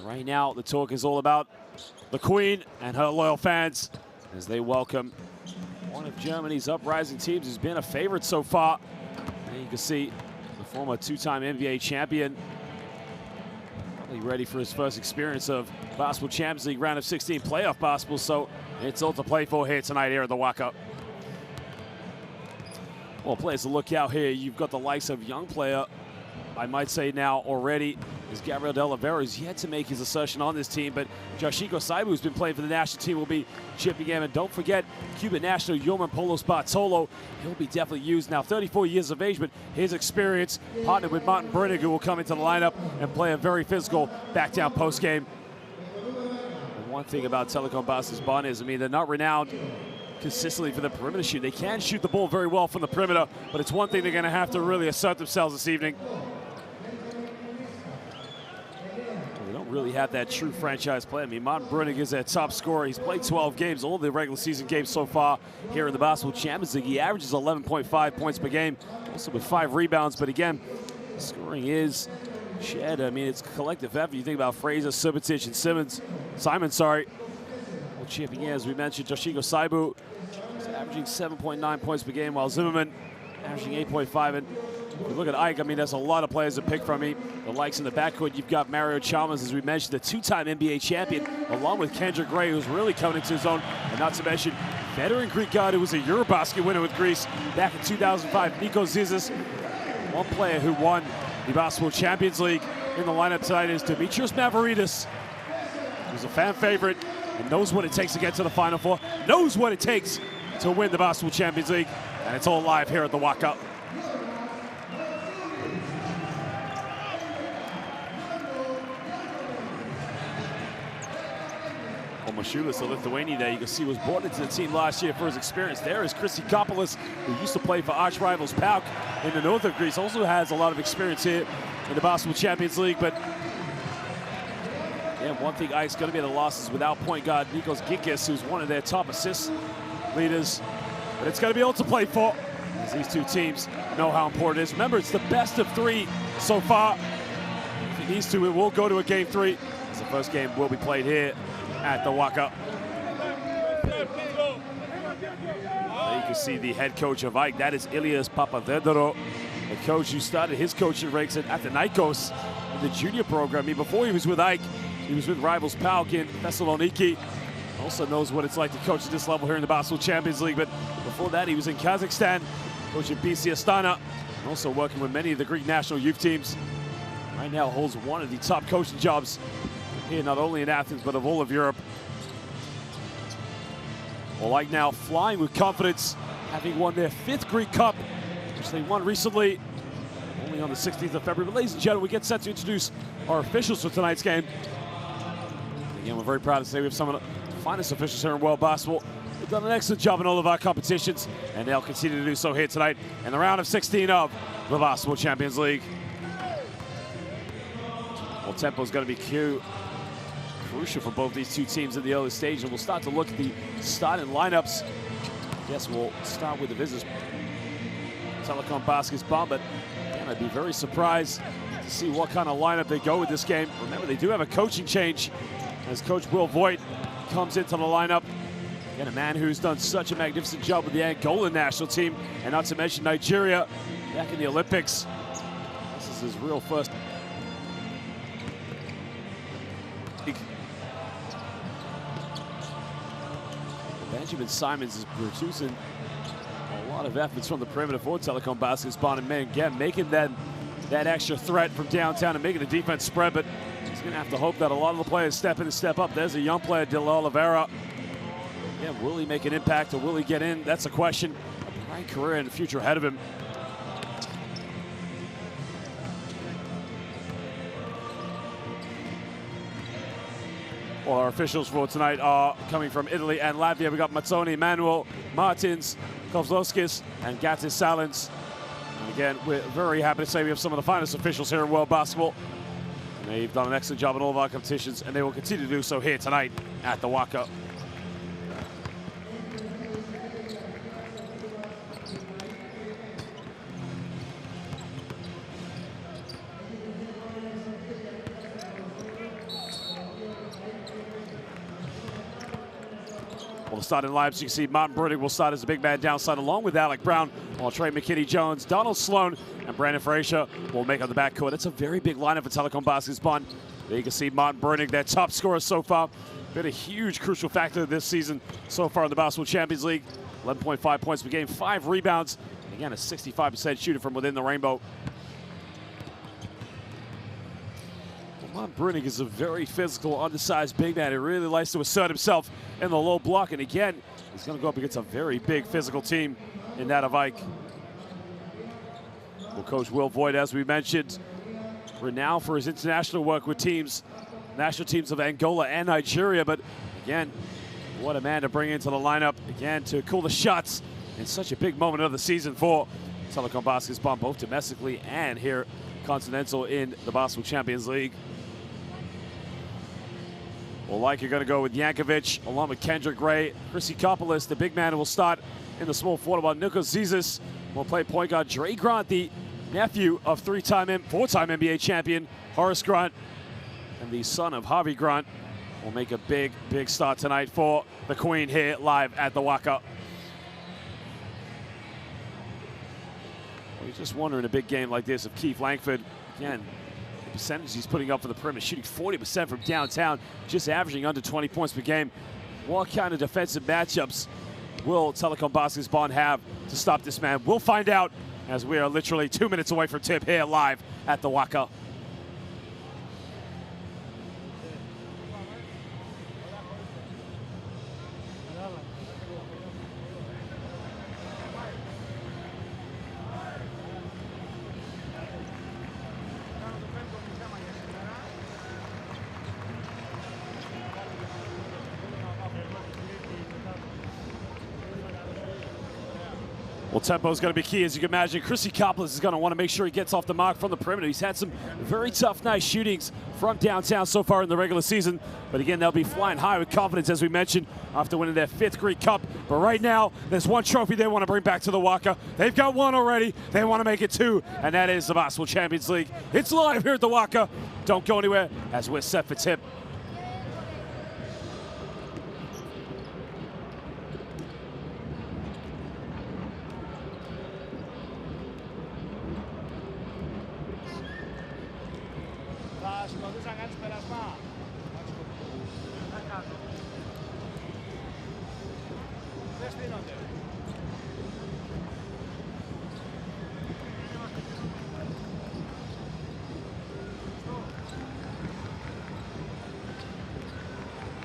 Right now, the talk is all about the Queen and her loyal fans as they welcome one of Germany's uprising teams who's been a favorite so far. And you can see the former two-time NBA champion probably ready for his first experience of Basketball Champions League round of 16 playoff basketball, so it's all to play for here tonight here at the Waka. Well, players to look out here. You've got the likes of young player, I might say now already, is Gabriel De Oliveira, who's yet to make his assertion on this team, but Yoshiko Saibu, who's been playing for the national team, will be chipping in. And don't forget, Cuban national Yoman Polos Bartolo. He'll be definitely used now, 34 years of age, but his experience, partnered with Martin Brunig, who will come into the lineup and play a very physical back-down post-game. And one thing about Telekom Basketball Bonn is, I mean, they're not renowned consistently for the perimeter shoot. They can shoot the ball very well from the perimeter, but it's one thing they're going to have to really assert themselves this evening. They don't really have that true franchise play. I mean, Martin Brunig is their top scorer. He's played 12 games, all the regular season games so far here in the Basketball Champions League. He averages 11.5 points per game, also with 5 rebounds. But again, scoring is shared. I mean, it's collective effort. You think about Fraser, Subotic, and Simon, sorry. Well, chipping in, as we mentioned, Yoshiko Saibu is averaging 7.9 points per game, while Zimmerman averaging 8.5. And if you look at AEK, I mean, there's a lot of players to pick from. The likes in the backcourt, you've got Mario Chalmers, as we mentioned, the two-time NBA champion, along with Kendrick Gray, who's really coming into his own. And not to mention, veteran Greek guard who was a Eurobasket winner with Greece back in 2005, Nikos Zizis. One player who won the Basketball Champions League in the lineup tonight is Dimitrios Mavroidis, who's a fan favorite and knows what it takes to get to the Final Four, knows what it takes to win the Basketball Champions League, and it's all live here at the Waka. Mashulis, the Lithuanian there, you can see was brought into the team last year for his experience. There is Christopoulos, who used to play for arch rivals PAOK in the north of Greece. Also has a lot of experience here in the Basketball Champions League. But yeah, one thing AEK's going to be the losses without point guard Nikos Ginkis, who's one of their top assist leaders. But it's going to be all to play for, as these two teams know how important it is. Remember, it's the best of 3 so far. If it needs to, it will go to a game 3, as the first game will be played here at the Waka. There you can see the head coach of AEK. That is Ilias Papavedoro, the coach who started his coaching ranks at Athinaikos in the junior program. I mean, before he was with AEK, he was with rivals PAOK in Thessaloniki. Also knows what it's like to coach at this level here in the Basketball Champions League. But before that, he was in Kazakhstan, coaching BC Astana, and also working with many of the Greek national youth teams. Right now holds one of the top coaching jobs here, not only in Athens, but of all of Europe. Well, AEK now flying with confidence, having won their 5th Greek Cup, which they won recently, only on the 16th of February. But ladies and gentlemen, we get set to introduce our officials for tonight's game. Again, we're very proud to say we have some of the finest officials here in world basketball. They've done an excellent job in all of our competitions, and they'll continue to do so here tonight in the round of 16 of the Basketball Champions League. Well, tempo is going to be crucial for both these two teams in the early stage, and we'll start to look at the starting lineups. I guess we'll start with the visitors, Telekom Basketball Bonn, but again, I'd be very surprised to see what kind of lineup they go with this game. Remember, they do have a coaching change as Coach Will Voigt comes into the lineup. Again, a man who's done such a magnificent job with the Angolan national team, and not to mention Nigeria back in the Olympics. This is his real first. Benjamin Simons is producing a lot of efforts from the perimeter for Telekom Basketball Bonn, and again, making that extra threat from downtown and making the defense spread. But he's going to have to hope that a lot of the players step in and step up. There's a young player, De Oliveira. Yeah, will he make an impact or will he get in? That's a question. A bright career and the future ahead of him. Well, our officials for tonight are coming from Italy and Latvia. We got Mazzoni, Manuel, Martins, Kovlowskis, and Gatis Salins. And again, we're very happy to say we have some of the finest officials here in world basketball. And they've done an excellent job in all of our competitions, and they will continue to do so here tonight at the Waka. Well, the starting lineups, you can see Martin Brunig will start as a big man downside along with Alec Brown, while Trey McKinney-Jones, Donald Sloan, and Brandon Frazier will make up the backcourt. That's a very big lineup for Telekom Basket's Bonn. There you can see Martin Brunig, their top scorer so far. Been a huge crucial factor this season so far in the Basketball Champions League. 11.5 points per game, 5 rebounds. Again, a 65% shooter from within the rainbow. Martin Brunig is a very physical, undersized big man. He really likes to assert himself in the low block. And again, he's going to go up against a very big physical team in that of AEK. Well, Coach Will Voigt, as we mentioned, renowned for his international work with teams, national teams of Angola and Nigeria. But again, what a man to bring into the lineup, again, to call the shots in such a big moment of the season for Telekom Basket's Bonn, both domestically and here continental in the Basketball Champions League. Well, like you're going to go with Yankovic, along with Kendrick Gray. Chrissy-Kopolis, the big man, will start in the small forward, while Nikos Zizis will play point guard. Dre Grant, the nephew of four-time NBA champion Horace Grant, and the son of Harvey Grant, will make a big, big start tonight for the Queen here live at the Waka. Well, you're just wondering, a big game like this, of Keith Langford, again, the percentage he's putting up for the perimeter, shooting 40% from downtown, just averaging under 20 points per game. What kind of defensive matchups will Telekom Basket's Bonn have to stop this man? We'll find out, as we are literally 2 minutes away from tip here live at the Waka. Well, tempo is going to be key, as you can imagine. Chrissy-Kopolis is going to want to make sure he gets off the mark from the perimeter. He's had some very tough, nice shootings from downtown so far in the regular season. But again, they'll be flying high with confidence, as we mentioned, after winning their 5th Greek Cup. But right now, there's one trophy they want to bring back to the Waka. They've got one already. They want to make it 2, and that is the Basketball Champions League. It's live here at the Waka. Don't go anywhere, as we're set for tip.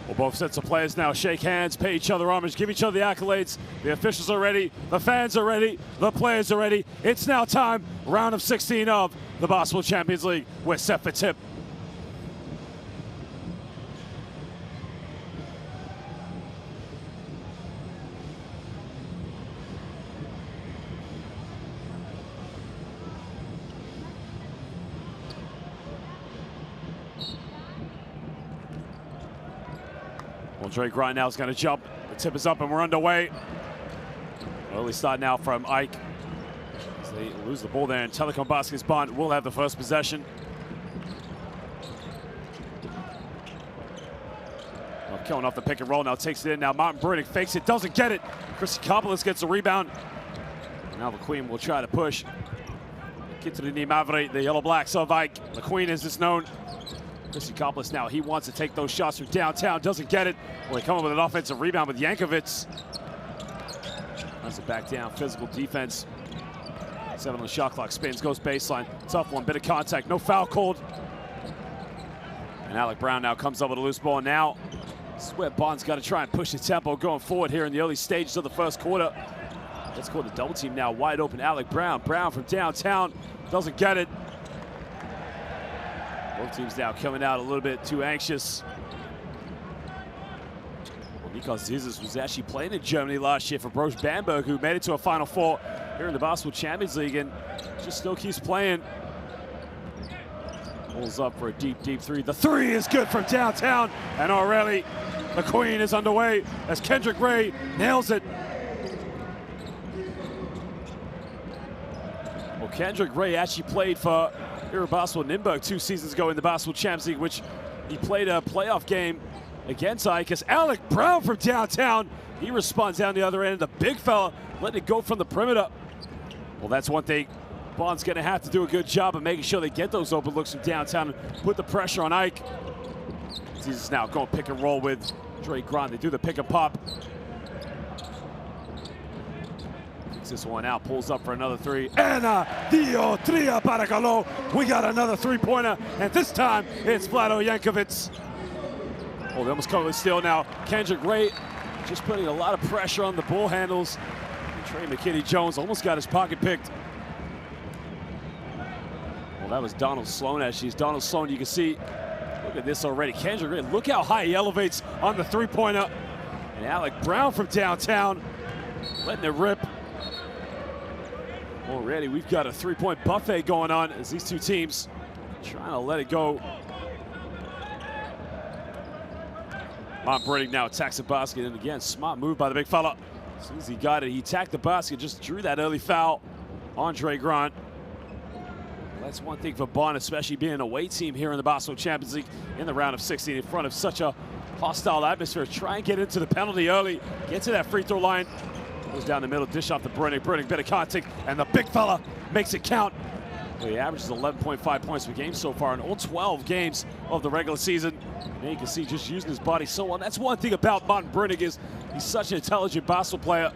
Well, both sets of players now shake hands, pay each other homage, give each other the accolades. The officials are ready, the fans are ready, the players are ready. It's now time, round of 16 of the Basketball Champions League. We're set for tip. Well, Dre Grant now is going to jump. The tip is up and we're underway. Early start now from AEK. As they lose the ball there, and Telekom Basket's Bonn will have the first possession. Well, killing off the pick and roll now, takes it in. Now Martin Brunig fakes it, doesn't get it. Chrissy-Kopolis gets the rebound. And now the Queen will try to push. Get to the Nimavre, the Yellow Blacks of AEK. The Queen, as it's known. Chrissy-Kopolis now, he wants to take those shots from downtown, doesn't get it. Well, they come up with an offensive rebound with Yankovic. That's a back down, physical defense. 7 on the shot clock, spins, goes baseline. Tough one, bit of contact, no foul called. And Alec Brown now comes up with a loose ball. Now, this is where Bonn's got to try and push the tempo going forward here in the early stages of the first quarter. Let's call the double team now, wide open, Alec Brown. Brown from downtown, doesn't get it. Both teams now coming out a little bit too anxious. Well, Nikos Zizis was actually playing in Germany last year for Broch Bamberg, who made it to a Final Four here in the Basketball Champions League, and just still keeps playing. Pulls up for a deep, deep three. The three is good from downtown, and already the Queen is underway as Kendrick Gray nails it. Well, Kendrick Gray actually played for Basketball Nürnberg 2 seasons ago in the Basketball Champions League, which he played a playoff game against AEK as Alec Brown from downtown. He responds down the other end. The big fella letting it go from the perimeter. Well, that's one thing. Bonn's going to have to do a good job of making sure they get those open looks from downtown and put the pressure on AEK. He's now going pick and roll with Dre Grant. They do the pick and pop. Takes this one out, pulls up for another three. And Dio Tria para Galo. We got another three-pointer, and this time it's Vlado Yankovic. Oh, they almost come with steal now. Kendrick Ray just putting a lot of pressure on the ball handles. And Trey McKinney-Jones almost got his pocket picked. Well, that was Donald Sloan, actually. Donald Sloan, you can see, look at this already. Kendrick Ray, look how high he elevates on the three-pointer. And Alec Brown from downtown, letting it rip. Already, we've got a three-point buffet going on as these two teams trying to let it go. Bredig now attacks the basket, and again, smart move by the big fella. As soon as he got it, he attacked the basket, just drew that early foul on Dre Grant. That's one thing for Bonn, especially being an away team here in the Basketball Champions League in the round of 16 in front of such a hostile atmosphere. Try and get into the penalty early, get to that free throw line. Goes down the middle, dish off to Bredig. Bredig, bit of contact, and the big fella makes it count. Well, he averages 11.5 points per game so far in all 12 games of the regular season. And you can see just using his body so well. That's one thing about Bredig is he's such an intelligent basketball player.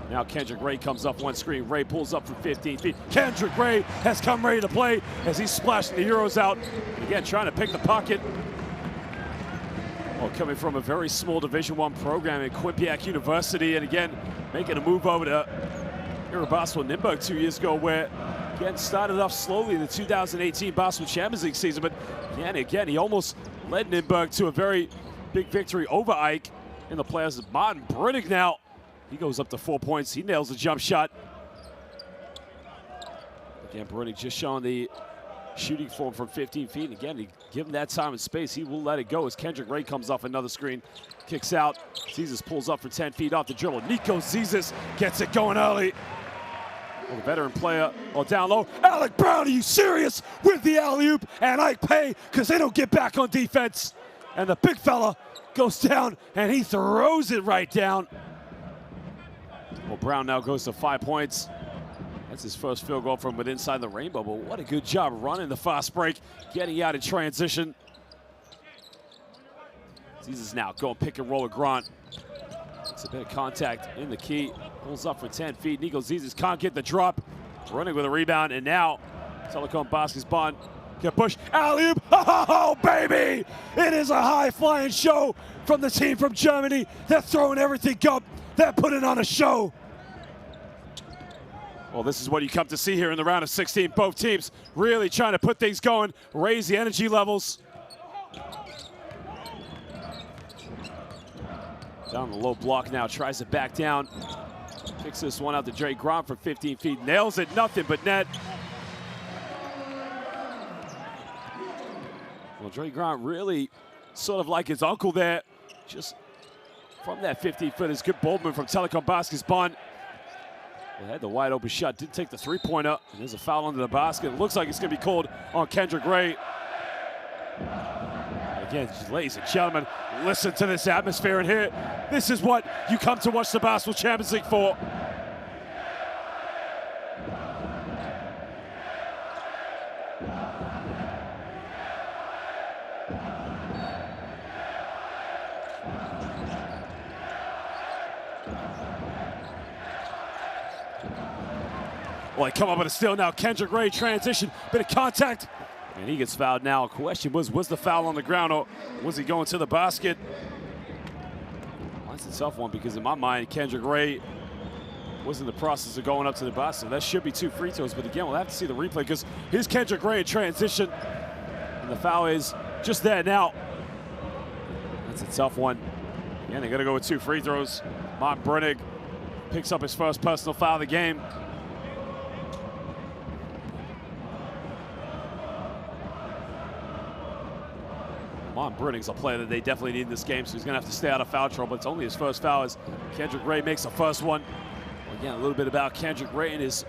Now Kendrick Ray comes up one screen. Ray pulls up from 15 feet. Kendrick Ray has come ready to play as he's splashing the Euros out. And again, trying to pick the pocket. Well, coming from a very small Division I program at Quinnipiac University, and again, making a move over to Basketball Nymburk 2 years ago, where again started off slowly in the 2018 Basketball Champions League season, but again, he almost led Nymburk to a very big victory over AEK in the playoffs. Martin Bredig now, he goes up to 4 points. He nails the jump shot. Again, Bredig just showing the shooting form from 15 feet. And again, give him that time and space. He will let it go as Kendrick Ray comes off another screen, kicks out. Zizis pulls up for 10 feet off the dribble. Nico Zizis gets it going early. Well, the veteran player, down low. Alec Brown, are you serious? With the alley-oop, and AEK pay because they don't get back on defense. And the big fella goes down, and he throws it right down. Well, Brown now goes to 5 points. That's his first field goal from within inside the rainbow, but what a good job running the fast break, getting out in transition. Zizis now going pick and roll with Grant. It's a bit of contact in the key. Pulls up for 10 feet. Nico Zizis can't get the drop. Running with a rebound, and now Telekom Baskets Bonn get pushed. Alley-oop, oh baby! It is a high-flying show from the team from Germany. They're throwing everything up. They're putting on a show. Well, this is what you come to see here in the round of 16. Both teams really trying to put things going, raise the energy levels. Down the low block now, tries it back down. Kicks this one out to Dre Grant for 15 feet. Nails it, nothing but net. Well, Dre Grant really sort of like his uncle there. Just from that 15-foot is good ball movement from Telekom Baskets Bonn. They had the wide open shot, did take the three-pointer, and there's a foul under the basket. It looks like it's going to be called on Kendrick Ray. Again, ladies and gentlemen, listen to this atmosphere in here. This is what you come to watch the Basketball Champions League for. Well, they come up with a steal now. Kendrick Ray transition, bit of contact, and he gets fouled now. Question was the foul on the ground or was he going to the basket? Well, that's a tough one because in my mind, Kendrick Ray was in the process of going up to the basket. That should be 2 free throws, but again, we'll have to see the replay because here's Kendrick Ray in transition, and the foul is just there now. That's a tough one. Again, they're going to go with 2 free throws. Martin Bredig picks up his first personal foul of the game. Martin Bredig's a player that they definitely need in this game, so he's going to have to stay out of foul trouble. It's only his first foul as Kendrick Ray makes the first one. Again, a little bit about Kendrick Ray in his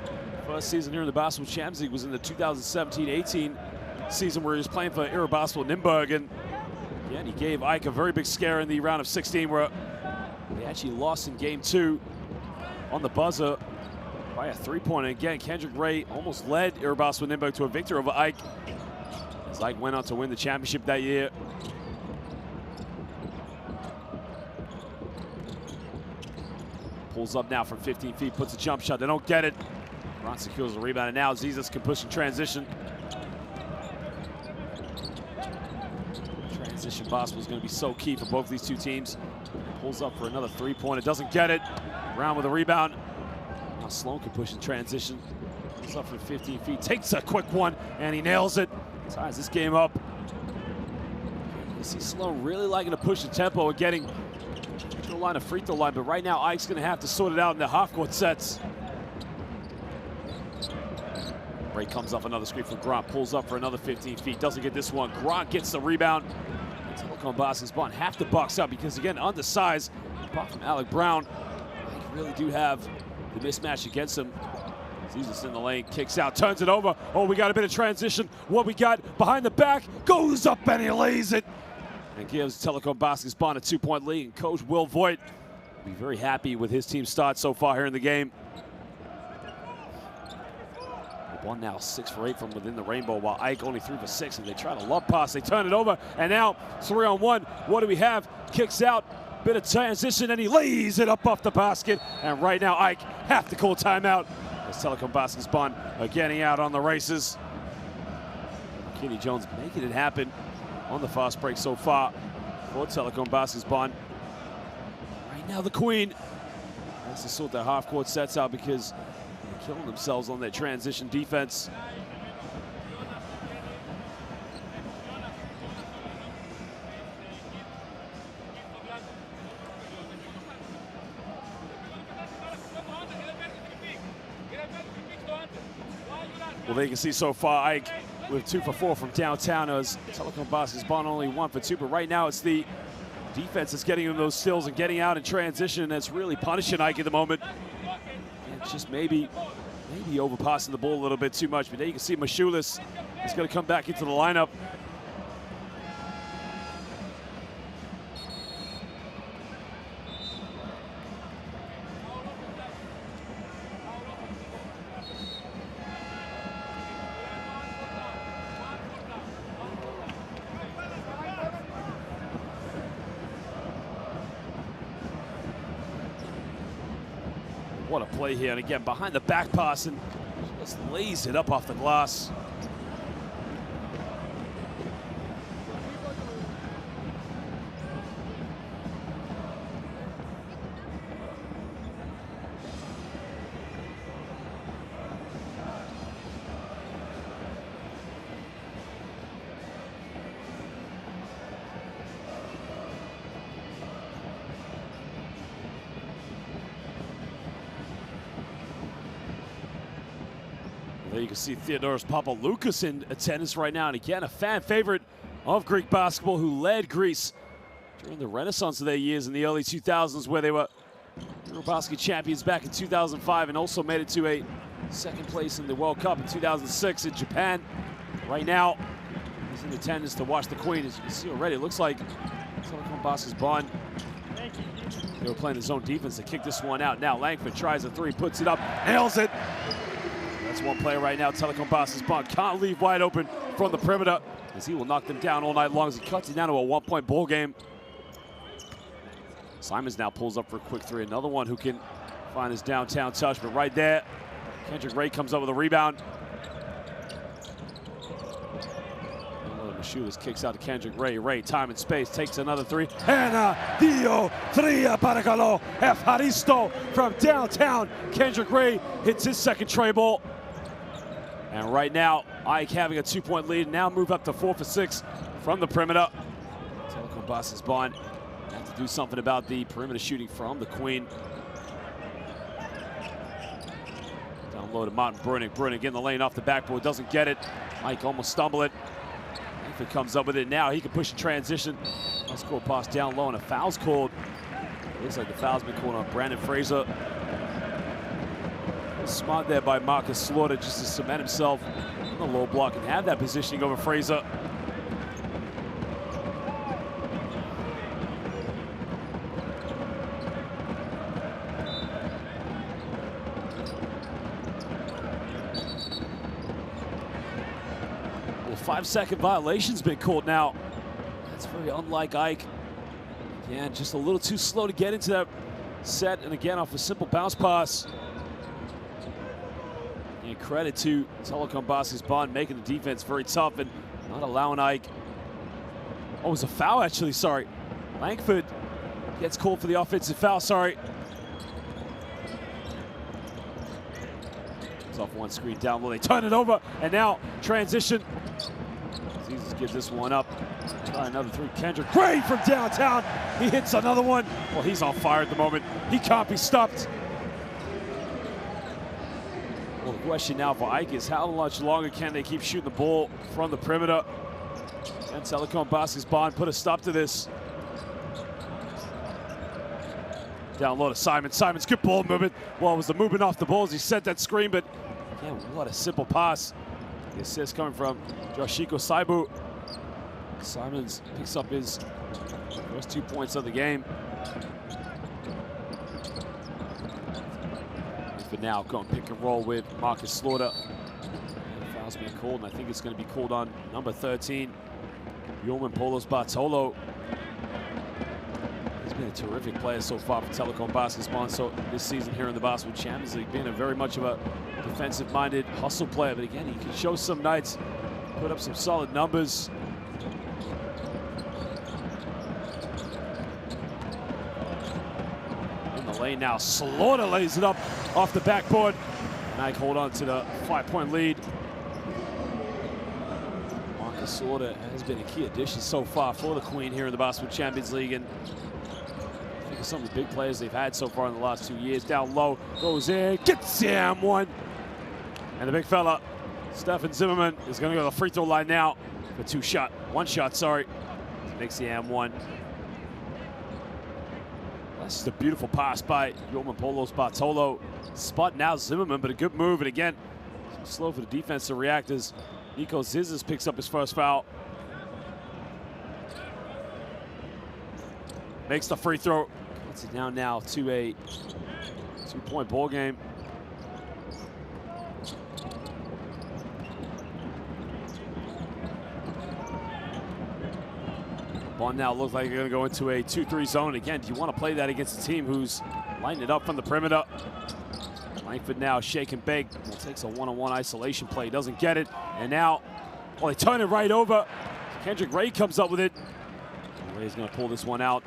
first season here in the Basketball Champions League was in the 2017-18 season where he was playing for Basketball Nymburk. And Again, he gave AEK a very big scare in the round of 16 where they actually lost in game 2 on the buzzer by a 3-pointer. Again, Kendrick Ray almost led Irabasco Nürnberg to a victory over AEK, as AEK went on to win the championship that year. Pulls up now from 15 feet, puts a jump shot. They don't get it. Ron secures the rebound, and now Zizas can push in transition. Transition basketball is going to be so key for both these two teams. Pulls up for another 3-pointer, doesn't get it. Brown with a rebound. Now Sloan can push in transition. Pulls up from 15 feet, takes a quick one, and he nails it. Ties this game up. You see Sloan really liking to push the tempo and getting the line of free throw line, but right now AEK's going to have to sort it out in the half-court sets. Ray comes off another screen from Grant, pulls up for another 15 feet, doesn't get this one. Grant gets the rebound. Telekom Basket's Bonn have to box out because, again, undersized. Apart from Alec Brown, AEK really do have the mismatch against him. Zizas in the lane, kicks out, turns it over. Oh, we got a bit of transition. What we got behind the back, goes up and he lays it. And gives Telekom Basket's Bonn a 2-point lead. And Coach Will Voigt will be very happy with his team's start so far here in the game. Bonn now 6 for 8 from within the rainbow, while AEK only 3 for 6, and they try to love pass. They turn it over, and now 3-on-1. What do we have? Kicks out, bit of transition, and he lays it up off the basket. And right now AEK have to call timeout as Telekom Basket's Bonn are getting out on the races. Kenny Jones making it happen on the fast break so far for Telekom Basket's Bonn. Right now the Queen has to sort their half-court sets out because they're killing themselves on their transition defense. Well, they can see so far AEK with 2 for 4 from downtown, as Telekom Basket's Bonn only 1 for 2. But right now it's the defense that's getting them those steals and getting out in transition that's really punishing AEK at the moment. And just maybe overpassing the ball a little bit too much. But there you can see Mashulis is going to come back into the lineup. What a play here, and again, behind the back pass, and just lays it up off the glass. There you can see Theodoros Papaloukas in attendance right now, and again, a fan favorite of Greek basketball who led Greece during the renaissance of their years in the early 2000s, where they were Eurobasket champions back in 2005 and also made it to a second place in the World Cup in 2006 in Japan. Right now, he's in attendance to watch the Queen. As you can see already, it looks like Telekom Basket's Bonn, they were playing the zone defense to kick this one out. Now Langford tries a 3, puts it up, nails it. That's one player right now. Telekom Basket's Bonn can't leave wide open from the perimeter, as he will knock them down all night long as he cuts it down to a 1-point ball game. Simons now pulls up for a quick 3. Another one who can find his downtown touch, but right there, Kendrick Ray comes up with a rebound. Mashulis kicks out to Kendrick Ray. Ray, time and space, takes another 3. And Dio Tria Paracalo Efharisto from downtown. Kendrick Ray hits his second tray ball. And right now, AEK having a 2-point lead, now move up to 4 for 6 from the perimeter. Telekom Basket's Bonn have to do something about the perimeter shooting from the Queen. Down low to Martin Brunig. Brunig in the lane off the backboard, doesn't get it. AEK almost stumble it. If it comes up with it now, he can push in transition. Nice court pass down low, and a foul's called. Looks like the foul's been called on Brandon Fraser. Smart there by Marcus Slaughter just to cement himself in the low block and have that positioning over Fraser. 5-second violation's been called now. That's very unlike Ike. Again, just a little too slow to get into that set, and again, off a simple bounce pass. And credit to Telekom Basket's Bonn making the defense very tough and not allowing Ike. Oh, it was a foul, actually, sorry. Langford gets called for the offensive foul, sorry. It's off one screen down low. They turn it over, and now transition. Jesus gives this one up. Try another three. Kendrick Gray from downtown. He hits another one. Well, he's on fire at the moment. He can't be stopped. Well, the question now for Ike is how much longer can they keep shooting the ball from the perimeter? And Telekom Basket's Bonn put a stop to this. Down low to Simon. Simon's good ball movement. Well, it was the movement off the ball as he set that screen, but again, what a simple pass. The assist coming from Joshiko Saibu. Simons picks up his first 2 points of the game. For now, going pick and roll with Marcus Slaughter. And foul's being called, and I think it's going to be called on number 13, Yulman Polos Bartolo. He's been a terrific player so far for Telekom Basket's Bonn this season here in the Basketball Champions League, being a very much of a defensive-minded hustle player. But again, he can show some nights, put up some solid numbers. In the lane now, Slaughter lays it up off the backboard. And Ike hold on to the 5-point lead. Marcus Slaughter has been a key addition so far for the Queen here in the Basketball Champions League. And I think of some of the big players they've had so far in the last 2 years. Down low, goes in, gets the M1. And the big fella, Stefan Zimmerman, is going to go to the free throw line now for one shot, sorry. Makes the M1. That's just a beautiful pass by Yulman Polos Bartolo. Spot now Zimmerman, but a good move. And again, slow for the defense to react as Nico Zizis picks up his first foul. Makes the free throw. Cuts it down now to a 2-point ball game. Bonn now looks like they're going to go into a 2-3 zone. Again, do you want to play that against a team who's lighting it up from the perimeter? Langford now shake and bake. Well, takes a one-on-one isolation play. Doesn't get it. And now, well, they turn it right over. Kendrick Ray comes up with it. Ray's going to pull this one out.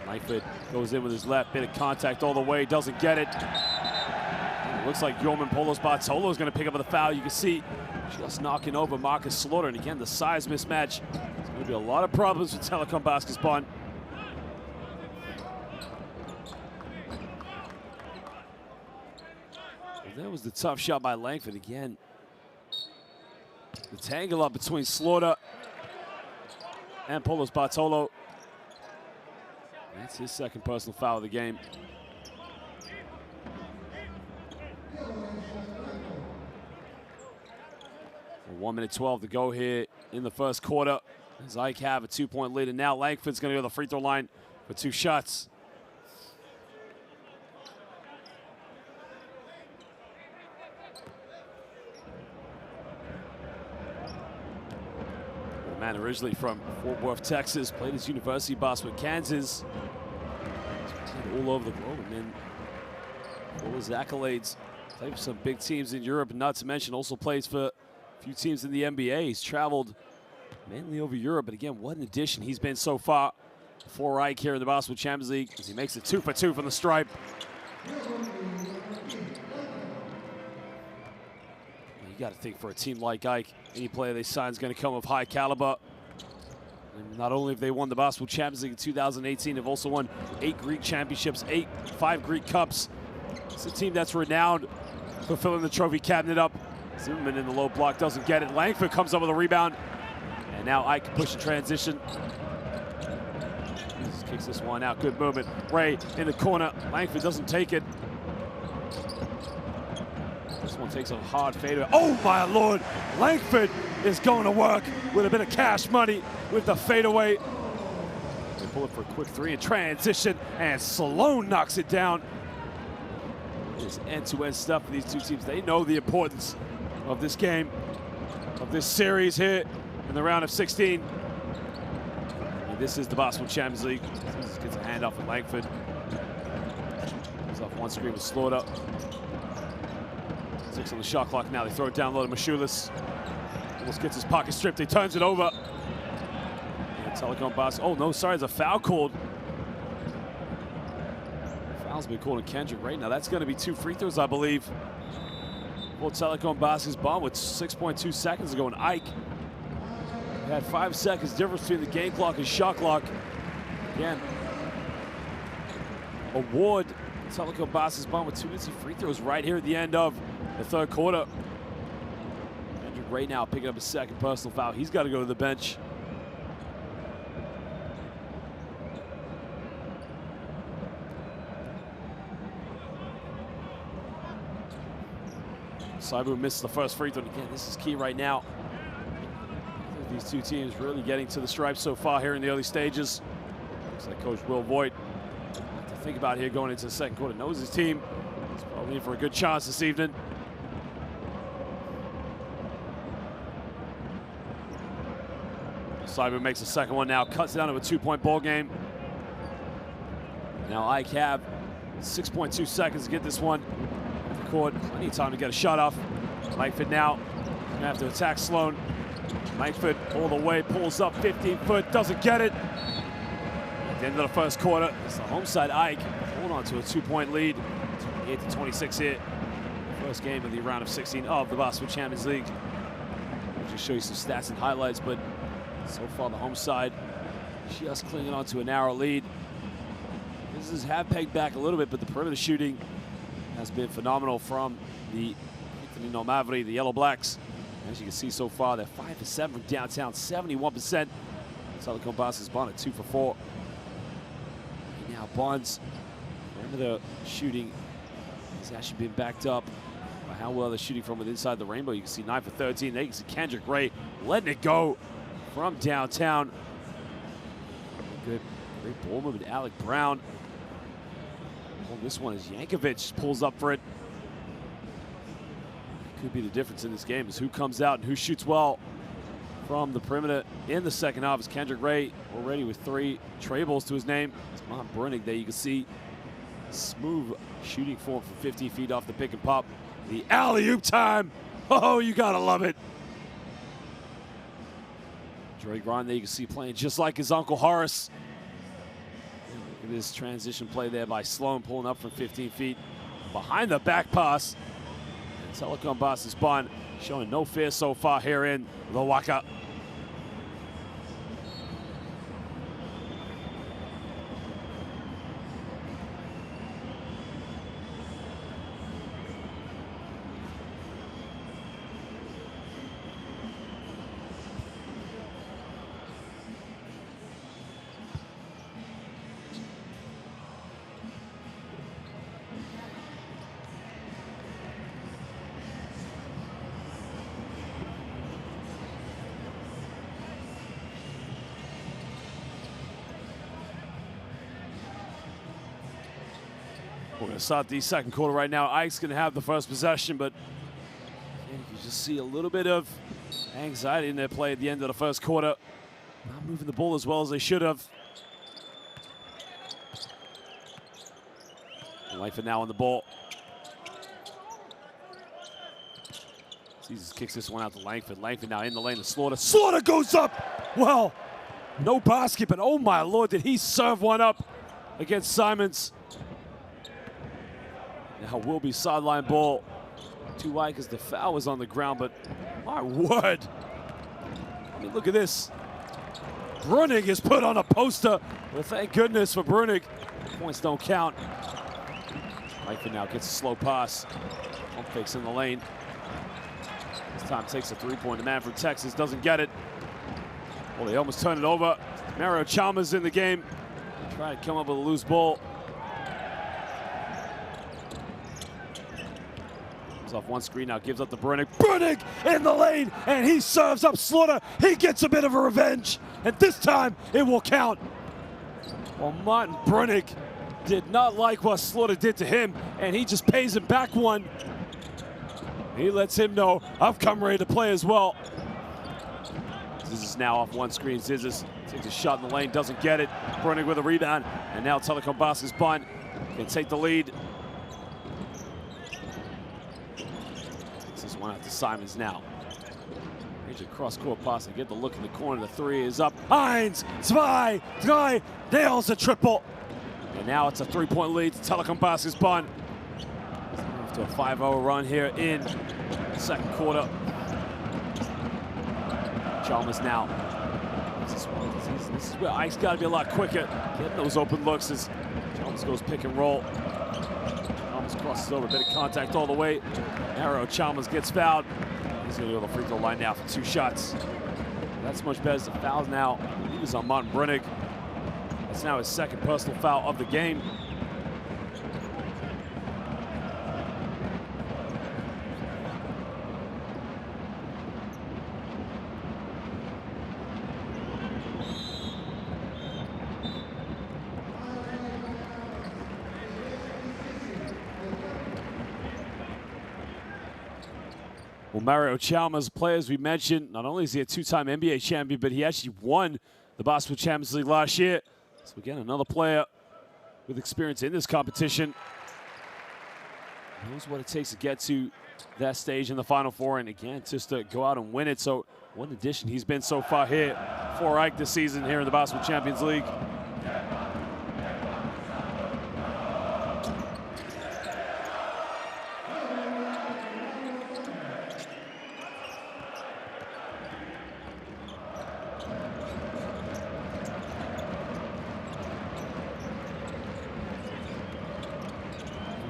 Langford goes in with his left. Bit of contact all the way. Doesn't get it. It looks like Yulman Polos Bartolo is going to pick up the foul. You can see just knocking over Marcus Slaughter. And again, the size mismatch. There's going to be a lot of problems with Telekom Basket's Bonn. That was the tough shot by Langford again. The tangle up between Slaughter and Polos Bartolo. That's his second personal foul of the game. 1:12 to go here in the first quarter. As Ike have a 2-point lead, and now Langford's going to go to the free throw line for 2 shots. The man originally from Fort Worth, Texas, played his university basketball with Kansas. He's played all over the globe, and then all his accolades. Played for some big teams in Europe, and not to mention also plays for a few teams in the NBA. He's traveled mainly over Europe, but again, what an addition he's been so far for Ike here in the Basketball Champions League as he makes it 2 for 2 from the stripe. You got to think for a team like Ike, any player they sign is going to come of high caliber. And not only have they won the Basketball Champions League in 2018, they've also won 8 Greek championships, 5 Greek Cups. It's a team that's renowned for filling the trophy cabinet up. Zimmerman in the low block doesn't get it. Langford comes up with a rebound. And now Ike can push in transition. Just kicks this one out. Good movement. Ray in the corner. Langford doesn't take it. This one takes a hard fadeaway. Oh my Lord! Langford is going to work with a bit of cash money with the fadeaway. They pull it for a quick 3 in transition, and Sloan knocks it down. It's end-to-end stuff for these two teams. They know the importance of this game, of this series here in the round of 16. And this is the Basketball Champions League. Jesus gets a handoff with Langford. Comes off one screen with Slaughter. 6 on the shot clock now. They throw it down low to Mashulis. Almost gets his pocket stripped. He turns it over. And Telekom Basketball. Oh, no, sorry. There's a foul called. Foul's been called on Kendrick right now. That's going to be 2 free throws, I believe. Well, Telekom Basketball's Bonn with 6.2 seconds ago. And Ike had 5 seconds difference between the game clock and shot clock. Again, award Telekom Basketball's Bonn with 2 easy free throws right here at the end of the third quarter. Kendrick right now picking up his second personal foul. He's got to go to the bench. Saibu missed the first free throw. Again, this is key right now. These two teams really getting to the stripes so far here in the early stages. Looks like Coach Will Voigt to think about here going into the second quarter. Knows his team. He's probably in for a good chance this evening. Saibu makes the second one now. Cuts down to a 2-point ball game. Now Ike have 6.2 seconds to get this one. Court. Plenty of time to get a shot off. Langford now gonna have to attack Sloan. Langford all the way, pulls up 15-foot, doesn't get it. At the end of the first quarter, it's the home side Ike. Hold on to a 2-point lead. 28-26 here. First game of the round of 16 of the Basketball Champions League. I'll just show you some stats and highlights, but so far the home side just clinging on to a narrow lead. This have pegged back a little bit, but the perimeter shooting has been phenomenal from the Mavri, the Yellow Blacks. As you can see so far, they're 5 for 7 from downtown, 71%. Telekom Basketball's Bonn at 2 for 4. And now Bonn's perimeter shooting has actually been backed up by how well they're shooting from inside the rainbow. You can see 9 for 13. There you can see Kendrick Ray letting it go from downtown. Good, great ball movement. Alec Brown. Well, this one is Yankovic pulls up for it. Could be the difference in this game is who comes out and who shoots well from the perimeter in the second half. Is Kendrick Ray already with 3 tray balls to his name. It's Mont Brunig there. You can see smooth shooting form from 15 feet off the pick and pop. The alley-oop time. Oh, you gotta love it. Dre Grant there you can see playing just like his uncle Horace. Look at this transition play there by Sloan, pulling up from 15 feet behind the back pass. And Telekom Basketball's Bonn showing no fear so far here in the Waka. We're going to start the second quarter right now. Ike's going to have the first possession, but you just see a little bit of anxiety in their play at the end of the first quarter. Not moving the ball as well as they should have. Langford now on the ball. Jesus kicks this one out to Langford. Langford now in the lane to Slaughter. Slaughter goes up! Well, no basket, but oh my Lord, did he serve one up against Simons. Now will be sideline ball to Ike as the foul was on the ground, but my word. I mean, look at this. Brunig is put on a poster. Well, thank goodness for Brunig. Points don't count. Langford now gets a slow pass. Pump fakes in the lane. This time takes a three-point. The man from Texas doesn't get it. Well, they almost turn it over. Mario Chalmers in the game. Trying to come up with a loose ball. Off one screen now, gives up to Brunig. Brunig in the lane, and he serves up Slaughter. He gets a bit of a revenge, and this time it will count. Well, Martin Brunig did not like what Slaughter did to him, and he just pays him back one. He lets him know, I've come ready to play as well. Zizis now off one screen. Zizis takes a shot in the lane, doesn't get it. Brunig with a rebound, and now Telekom Basket's Bonn can take the lead. Takes this one out to Simons now. Major cross-court pass and get the look in the corner. The three is up. Hines, 2-3, nails a triple. And now it's a three-point lead to Telekom Basket's Bonn. Off to a 5-0 run here in the second quarter. Chalmers now. This is where Ike's got to be a lot quicker. Getting those open looks as Chalmers goes pick and roll. Chalmers crosses over, a bit of contact all the way. Arrow, Chalmers gets fouled. He's going to go to the free throw line now for 2 shots. That's much better as the foul now. He was on Martin Brunig. That's now his second personal foul of the game. Well, Mario Chalmers, player, as we mentioned, not only is he a 2-time NBA champion, but he actually won the Basketball Champions League last year. So again, another player with experience in this competition. Knows what it takes to get to that stage in the Final Four, and again, just to go out and win it. So one addition he's been so far here for Ike this season here in the Basketball Champions League.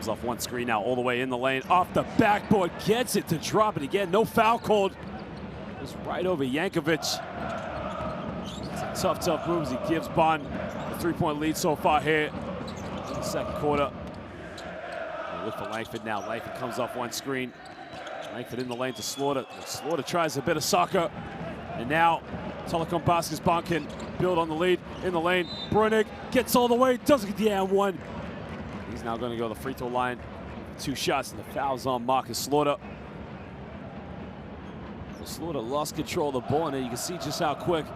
Off one screen now, all the way in the lane, off the backboard, gets it to drop it again. No foul called. It's right over Yankovic. It's a tough moves. He gives Bonn a 3-point lead so far here in the second quarter. We'll look for Langford now. Langford comes off one screen. Langford in the lane to Slaughter. Slaughter tries a bit of soccer, and now Telekom Basket's Bonn can build on the lead in the lane. Brunig gets all the way, doesn't get the and one. He's now going to go to the free throw line. 2 shots, and the foul's on Marcus Slaughter. So Slaughter lost control of the ball, and you can see just how quick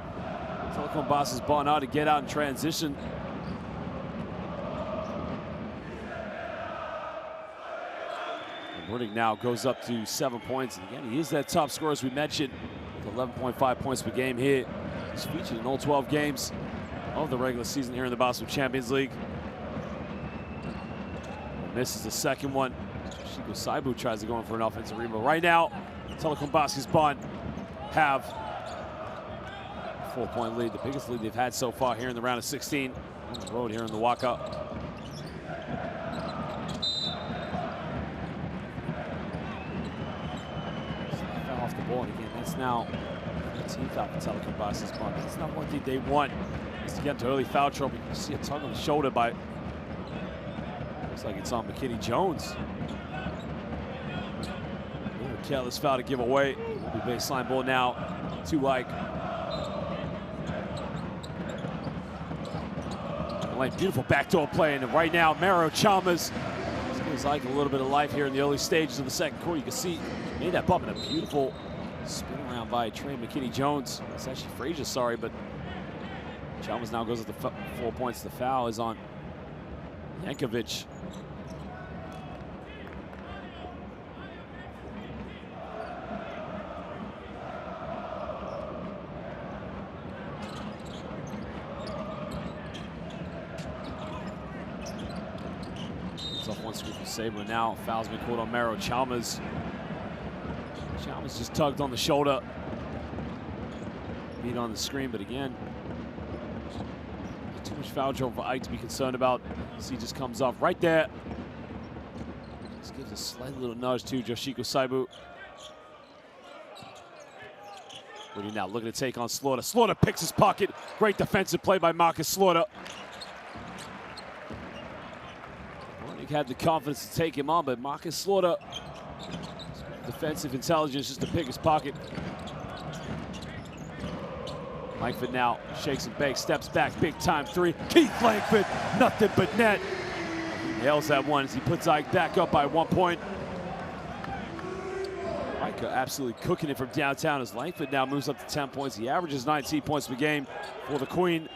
Telekom Basket's Bonn are to get out and transition. And Brunig now goes up to 7 points. And again, he is that top scorer, as we mentioned, with 11.5 points per game here. He's featured in all 12 games of the regular season here in the Basketball Champions League. Misses the second one. Shiko Saibu tries to go in for an offensive rebound. Right now, Telekom Basket's Bonn have a 4-point lead, the biggest lead they've had so far here in the round of 16 on the road here in the Waka. Foul off the ball, and again, that's now 15th foul for Telekom Basket's Bonn. That's not one thing they want, is to get into early foul trouble. You can see a tug on the shoulder by, looks like it's on McKinney Jones. A careless foul to give away. Will be baseline ball now to Ike. Beautiful backdoor play, and right now Mario Chalmers gives Ike a little bit of life here in the early stages of the second quarter. You can see he made that bump in a beautiful spin around by Trey McKinney Jones. It's actually Frazier, sorry, but Chalmers now goes at the 4 points. The foul is on Yankovic. Off one screen from Saber. Now foul's been called on Mario Chalmers. Chalmers just tugged on the shoulder. Beat on the screen, but again, too much foul trouble for Ike to be concerned about. See, just comes off right there. Just gives a slight little nudge to Yoshiko Saibu. What now looking to take on Slaughter. Slaughter picks his pocket. Great defensive play by Marcus Slaughter. Had the confidence to take him on, but Marcus Slaughter, defensive intelligence just to pick his pocket. Langford now shakes and bakes, steps back, big time three. Keith Langford, nothing but net. He nails that one as he puts Ike back up by 1 point. Ike absolutely cooking it from downtown as Langford now moves up to 10 points. He averages 19 points per game for the Queen.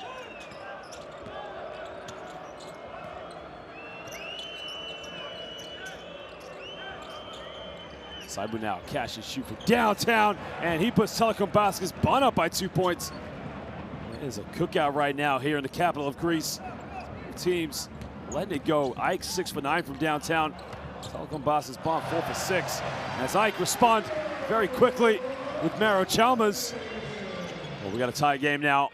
Saibu now cash and shoot for downtown, and he puts Telekom Basket's Bonn up by 2 points. It is a cookout right now here in the capital of Greece. Teams letting it go. Ike 6 for 9 from downtown. Telekom Basket's Bonn 4 for 6. As Ike responds very quickly with Mario Chalmers. Well, we got a tie game now.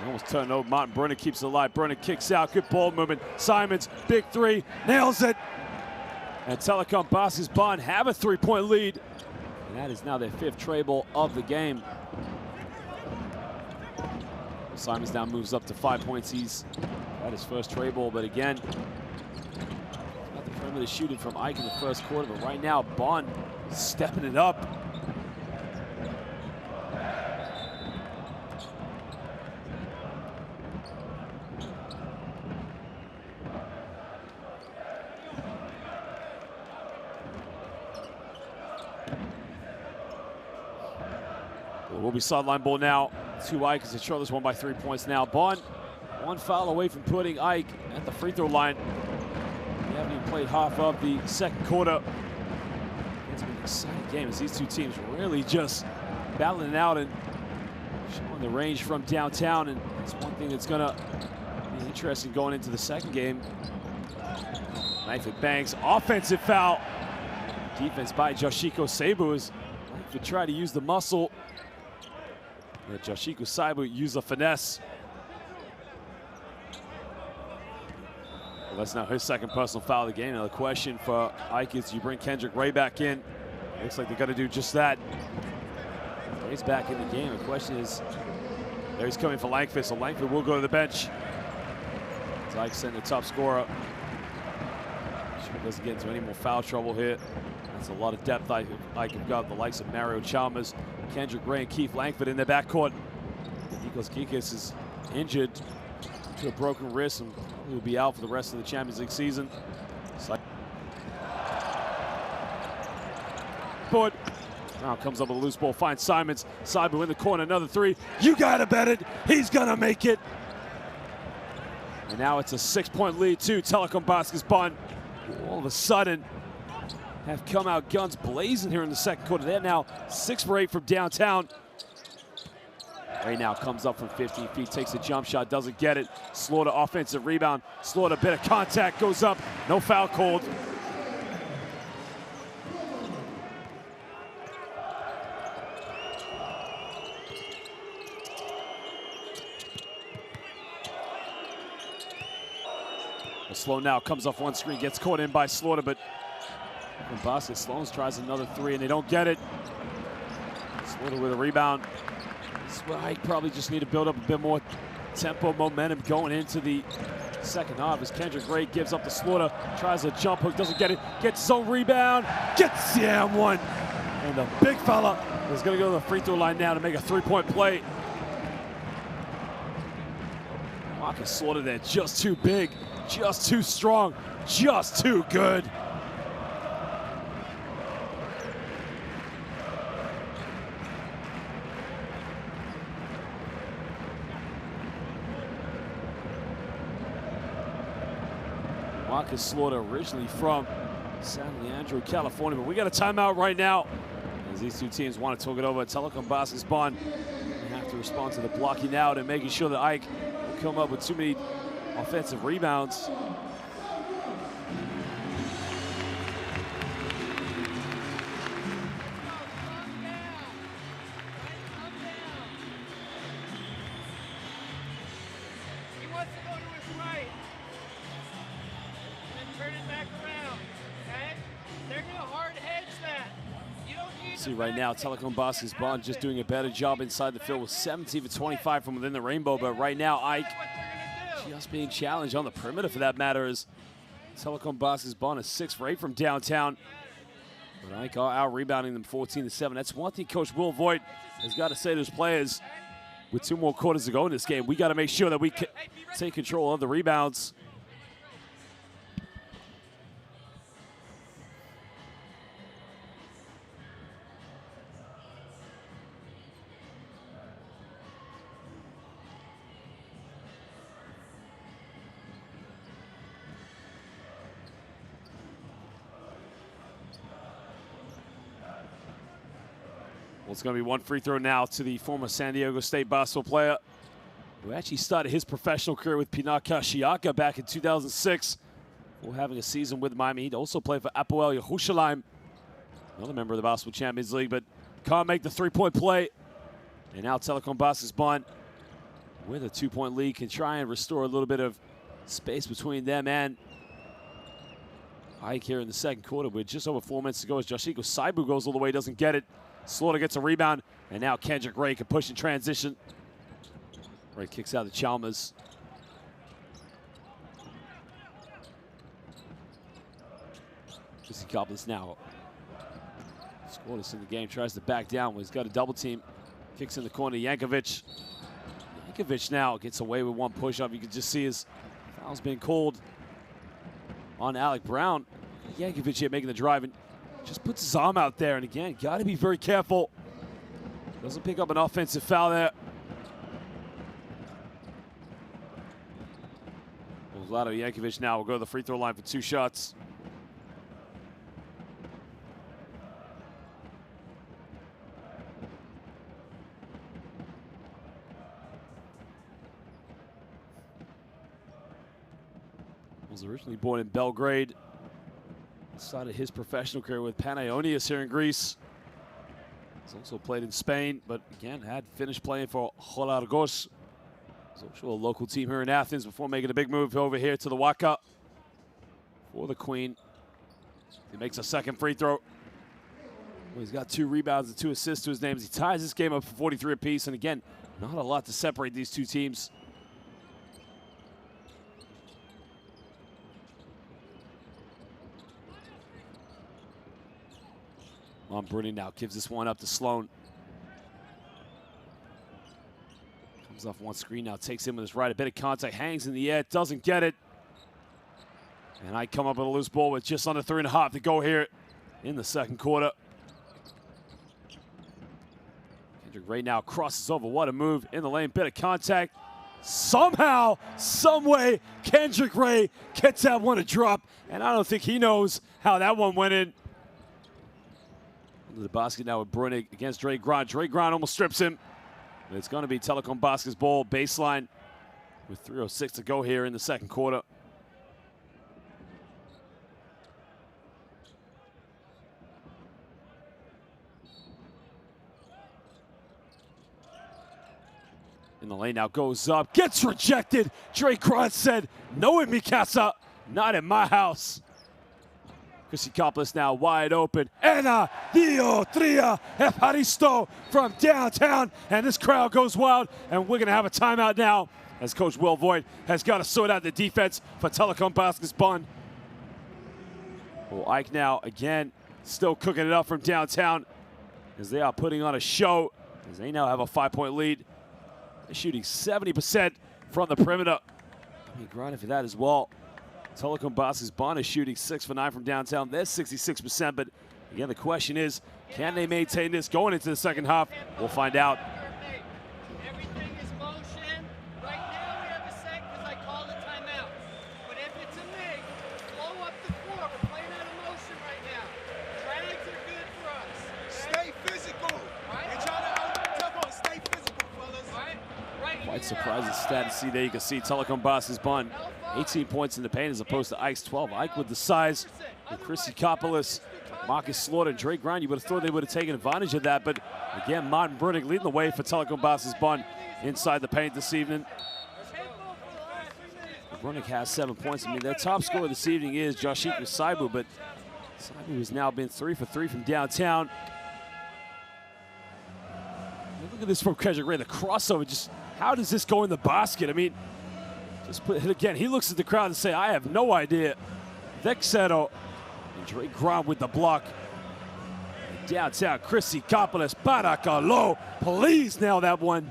Almost turned over. Martin Brennan keeps it alive. Brennan kicks out. Good ball movement. Simons, big three, nails it. And Telekom Basket's Bonn have a 3-point lead. And that is now their 5th tray ball of the game. Simons now moves up to 5 points. He's at his first tray ball, but again, got the perimeter shooting from Ike in the first quarter. But right now, Bonn stepping it up. Will be sideline ball now to Ike as they show this one by 3 points now. Bonn, one foul away from putting Ike at the free throw line. They haven't even played half of the second quarter. It's been an exciting game as these two teams really just battling it out and showing the range from downtown. And it's one thing that's going to be interesting going into the second game. Langford bangs, offensive foul. Defense by Yoshiko Seibu as Langford tried to use the muscle. Yoshiko Seibu used a finesse. Well, that's now his second personal foul of the game. Now the question for Ike is, do you bring Kendrick Ray back in? Looks like they're going to do just that. Ray's back in the game. The question is, there he's coming for Langford, so Langford will go to the bench. As Ike sent the top scorer. Sure doesn't get into any more foul trouble here. That's a lot of depth Ike have got, the likes of Mario Chalmers, Kendrick Ray, and Keith Langford in their backcourt. Nikos Gikas is injured to a broken wrist and will be out for the rest of the Champions League season. But now comes up with a loose ball, finds Simons. Saibu in the corner, another three. You gotta bet it, he's gonna make it. And now it's a 6-point lead to Telekom Basket's Bonn. All of a sudden, have come out guns blazing here in the second quarter. They're now 6 for 8 from downtown. Ray now comes up from 15 feet, takes a jump shot, doesn't get it. Slaughter offensive rebound. Slaughter, bit of contact, goes up. No foul called. Sloan now comes off one screen, gets caught in by Slaughter, but Basket Sloan tries another three and they don't get it. Slaughter with a rebound. This is where Ike probably just need to build up a bit more tempo, momentum going into the second half as Kendrick Ray gives up to Slaughter, tries a jump hook, doesn't get it, gets his own rebound, gets the and one. And the big fella is gonna go to the free throw line now to make a 3-point play. Marcus Slaughter there, just too big, just too strong, just too good. Marcus Slaughter originally from San Leandro, California, but we got a timeout right now as these two teams want to talk it over. Telekom Basket's Bonn have to respond to the blocking out and making sure that Ike will come up with too many offensive rebounds. See right now, Telekom Basket's Bonn just doing a better job inside the field with 17 for 25 from within the rainbow. But right now, Ike just being challenged on the perimeter for that matter as Telekom Basket's Bonn is 6 for 8 from downtown. But Ike out rebounding them 14-7. That's one thing Coach Will Voigt has got to say to his players with 2 more quarters to go in this game. We got to make sure that we take control of the rebounds. it's going to be one free throw now to the former San Diego State basketball player who actually started his professional career with Pinaka Shiaka back in 2006 before having a season with Miami. He'd also played for Apoel Yerushalayim, another member of the Basketball Champions League, but can't make the three-point play. And now Telekom Basketball Bonn, with a 2-point lead, can try and restore a little bit of space between them and AEK here in the second quarter with just over 4 minutes to go as Yoshiko Saibu goes all the way, doesn't get it. Slaughter gets a rebound, and now Kendrick Ray can push in transition. Ray kicks out the Chalmers. Chrissy now scoreless in the game, tries to back down when he's got a double team. Kicks in the corner, Yankovic. Yankovic now gets away with one push-up. You can just see his foul's being called on Alec Brown. Yankovic here making the drive and just puts his arm out there. And again, got to be very careful. Doesn't pick up an offensive foul there. Vlado Yankovic now will go to the free throw line for 2 shots. Was originally born in Belgrade. Started his professional career with Panayonis here in Greece. He's also played in Spain, but again, had finished playing for Cholargos. He's also a local team here in Athens before making a big move over here to the Waka for the Queen. He makes a second free throw. Well, he's got 2 rebounds and 2 assists to his name. He ties this game up for 43 apiece, and again, not a lot to separate these two teams. Bruni now gives this one up to Sloan. Comes off one screen now, takes him with his right. A bit of contact, hangs in the air, doesn't get it. And I come up with a loose ball with just under 3.5 to go here in the second quarter. Kendrick Ray now crosses over. What a move in the lane, bit of contact. Somehow, some way, Kendrick Ray gets that one to drop. And I don't think he knows how that one went in. The basket now with Brunig against Drake Grant. Drake Grant almost strips him. But it's going to be Telekom Basket's ball baseline with 3:06 to go here in the second quarter. In the lane now, goes up, gets rejected. Drake Grant said, "No in mi casa, not in my house." Chrissy now wide open. Ena, Dio, Tria, Evaristo from downtown. And this crowd goes wild. And we're going to have a timeout now as Coach Will Voigt has got to sort out the defense for Telekom Basketball Bonn. Well, Ike now, again, still cooking it up from downtown as they are putting on a show as they now have a 5-point lead. They're shooting 70% from the perimeter. I mean, grinding for that as well. Telekom Basketball Bonn is shooting 6 for 9 from downtown. They're 66%, but again, the question is, can they maintain this going into the second half? We'll find out. Everything is motion. Right now we have a set because I called a timeout. But if it's a mig, blow up the floor. We're playing out of motion right now. Drags are good for us. Stay physical. And try to stay physical, fellas. Right. Quite surprising stat to see there. You can see Telekom Basketball Bonn 18 points in the paint as opposed to Ike's 12. Ike with the size, and Chrissy Kopolis, Marcus Slaughter, and Drake Grant. You would have thought they would have taken advantage of that, but again, Martin Brunig leading the way for Telekom Basketball Bonn inside the paint this evening. Brunig has 7 points. I mean, their top scorer this evening is Yoshiko Saibu, but Saibu has now been 3 for 3 from downtown. Look at this from Kendrick Ray, the crossover. Just how does this go in the basket? I mean, just put it again. He looks at the crowd and say, "I have no idea." Vexero and Drake Grant with the block. And downtown, Chrissy Kopolis, Barakalo. Please nail that one.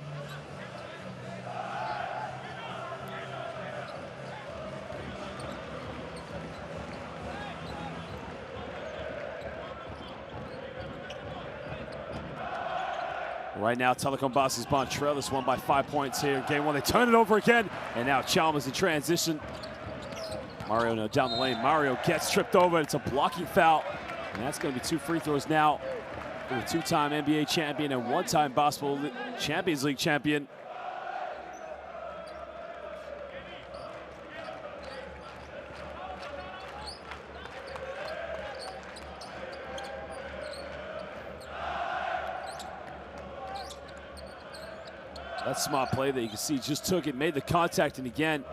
Right now, Telekom Basketball Bonn trail this one by 5 points here in game 1. They turn it over again, and now Chalmers in transition. Mario now down the lane. Mario gets tripped over. It's a blocking foul, and that's going to be 2 free throws now for the two-time NBA champion and one-time Basketball Champions League champion. That smart play that you can see just took it, made the contact, and again,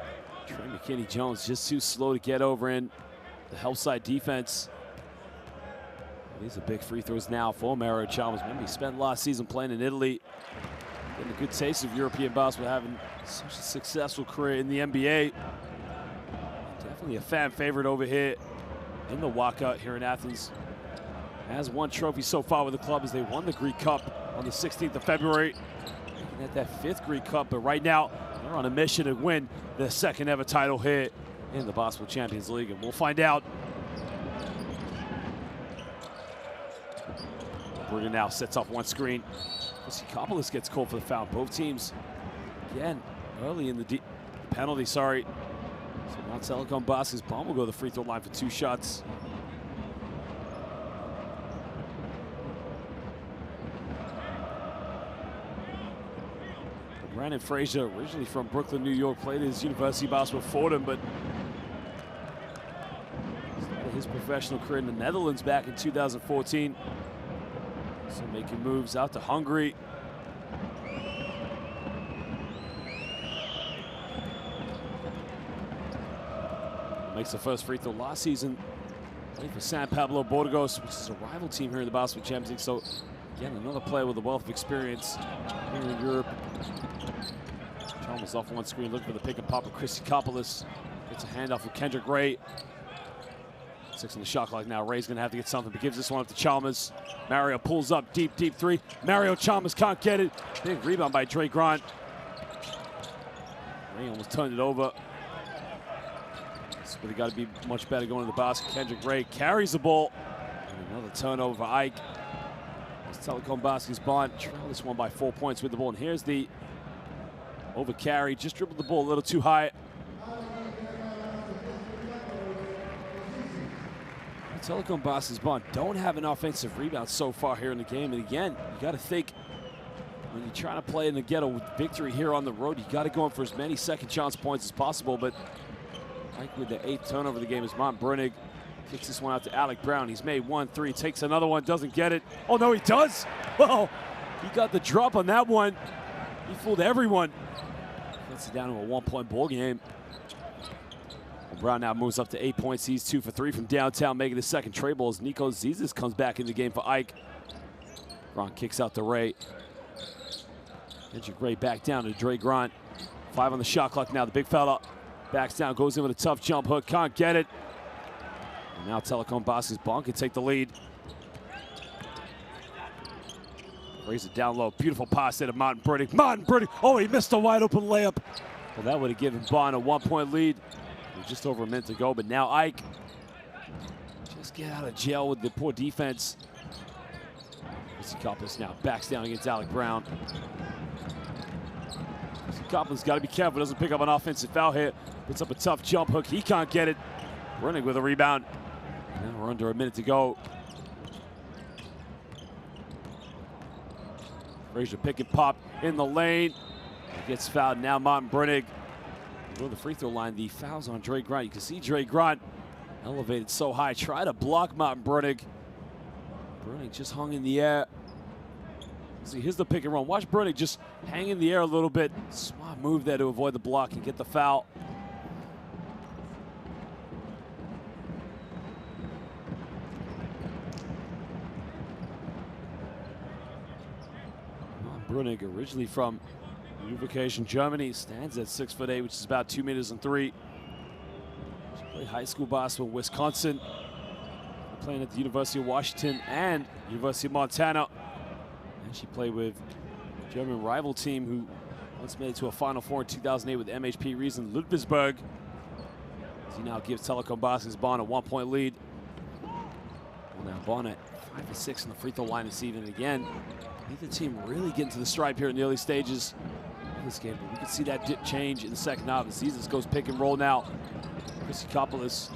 Trey McKinney-Jones just too slow to get over in the help side defense. These are big free throws now for Mario Chalmers. Remember, he spent last season playing in Italy, getting a good taste of European basketball, having such a successful career in the NBA. Definitely a fan favorite over here in the walkout here in Athens. Has one trophy so far with the club as they won the Greek Cup on the 16th of February. At that 5th Greek Cup, but right now they're on a mission to win the 2nd ever title here in the Basketball Champions League, and we'll find out. Bruder now sets off one screen. Kosikopoulos gets called for the foul. Both teams, again, early in the penalty, sorry. So now Telekom Basket's Bonn will go to the free throw line for 2 shots. Brandon Frazier, originally from Brooklyn, New York, played his university basketball for Fordham, but started his professional career in the Netherlands back in 2014. So making moves out to Hungary. Makes the first free throw last season. Played for San Pablo Burgos, which is a rival team here in the Basketball Champions League. So again, another player with a wealth of experience here in Europe. Chalmers off one screen, looking for the pick and pop of Kosikopoulos. Gets a handoff with Kendrick Ray. 6 on the shot clock now. Ray's gonna have to get something, but gives this one up to Chalmers. Mario pulls up, deep three. Mario Chalmers can't get it. Big rebound by Dre Grant. Ray almost turned it over. It's really got to be much better going to the basket. Kendrick Ray carries the ball. And another turnover for Ike. Telekom Basket's Bonn trail this one by 4 points with the ball. And here's the over carry. Just dribbled the ball a little too high. Telekom Basket's Bonn don't have an offensive rebound so far here in the game. And again, you got to think when you're trying to play and get a victory here on the road, you got to go in for as many second chance points as possible. But Ike with the 8th turnover of the game is Mont Brunig. Kicks this one out to Alec Brown. He's made 1 3, takes another one, doesn't get it. Oh, no, he does. Well, he got the drop on that one. He fooled everyone. Gets it down to a 1-point ball game. Brown now moves up to 8 points. He's 2 for 3 from downtown, making the second trade ball as Nico Zizis comes back in the game for Ike. Grant kicks out to Ray. Kendrick Ray back down to Dre Grant. 5 on the shot clock now. The big fella backs down, goes in with a tough jump hook, can't get it. And now Telekom Basket's Bonn can take the lead. Raise it down low. Beautiful pass there to Martin Brunig. Martin Brunig. Oh, he missed a wide open layup. Well, that would have given Bonn a 1-point lead. Just over a minute to go, but now Ike just get out of jail with the poor defense. Kosikopoulos now backs down against Alec Brown. Kosikopoulos got to be careful. Doesn't pick up an offensive foul here. Puts up a tough jump hook. He can't get it. Brunig with a rebound. Now we're under a minute to go. Frazier pick and pop in the lane. He gets fouled. Now Martin Brunig. Go to the free throw line. The foul's on Dre Grant. You can see Dre Grant elevated so high. Try to block Martin Brunig. Brunig just hung in the air. See, here's the pick and roll. Watch Brunig just hang in the air a little bit. Smart move there to avoid the block and get the foul. Brunig, originally from Unification, Germany, stands at 6'8", which is about 2 meters and 3. She played high school basketball in Wisconsin, playing at the University of Washington and University of Montana. And she played with a German rival team who once made it to a Final Four in 2008 with MHP Riesen Ludwigsburg. He now gives Telekom Basket's Bonn a 1-point lead. Well, now Bonn at 5 for 6 on the free throw line this evening. Again, neither team really getting to the stripe here in the early stages of this game. But we can see that dip change in the second half. Zizis goes pick and roll now. Kosikopoulos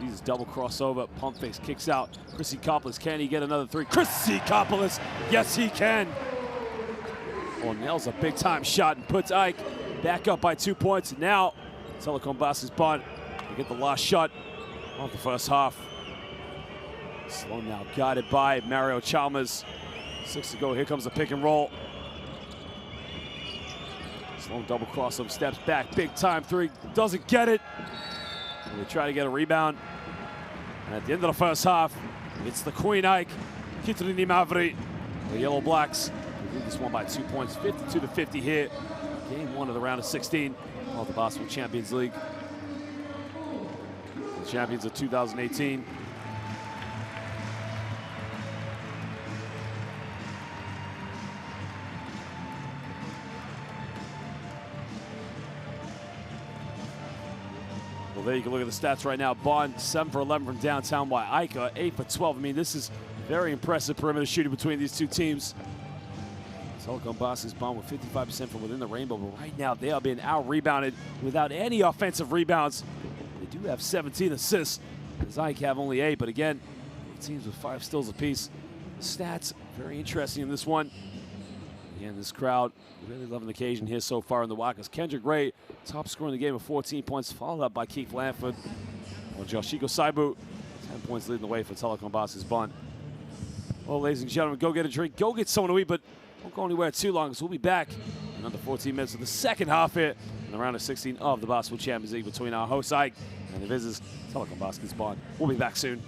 He's double crossover, pump fakes, kicks out. Chrissy-Kopolis, can he get another three? Chrissy-Kopolis, yes he can. Oh, nails a big time shot and puts Ike back up by 2 points. Now, Telekom Basket's Bonn to get the last shot of the first half. Sloan now guided by Mario Chalmers. 6 to go, here comes the pick and roll. Sloan double crossover, steps back, big time three, doesn't get it. And they try to get a rebound. And at the end of the first half, it's the Queen Ike, Kitrini Mavri, the Yellow Blacks. They lead this one by 2 points, 52 to 50 here. Game 1 of the round of 16 of the Basketball Champions League. The champions of 2018. Well, there you can look at the stats right now. Bonn, 7 for 11 from downtown, while Ike, 8 for 12. I mean, this is very impressive perimeter shooting between these two teams. Telekom Basket's Bonn with 55% from within the rainbow, but right now they are being out-rebounded without any offensive rebounds. They do have 17 assists, as Ike have only 8, but again, teams with 5 steals apiece. The stats, very interesting in this one. Again, this crowd really loving the occasion here so far in the Wackers. Kendrick Ray, top scorer in the game with 14 points, followed up by Keith Lanford. Well, Joshiko Saibu, 10 points leading the way for Telekom Basket's Bonn. Well, ladies and gentlemen, go get a drink, go get something to eat, but don't go anywhere too long, because we'll be back in under 14 minutes of the second half here in the round of 16 of the Basketball Champions League between our host Ike and the visitors, Telekom Basket's Bonn. We'll be back soon.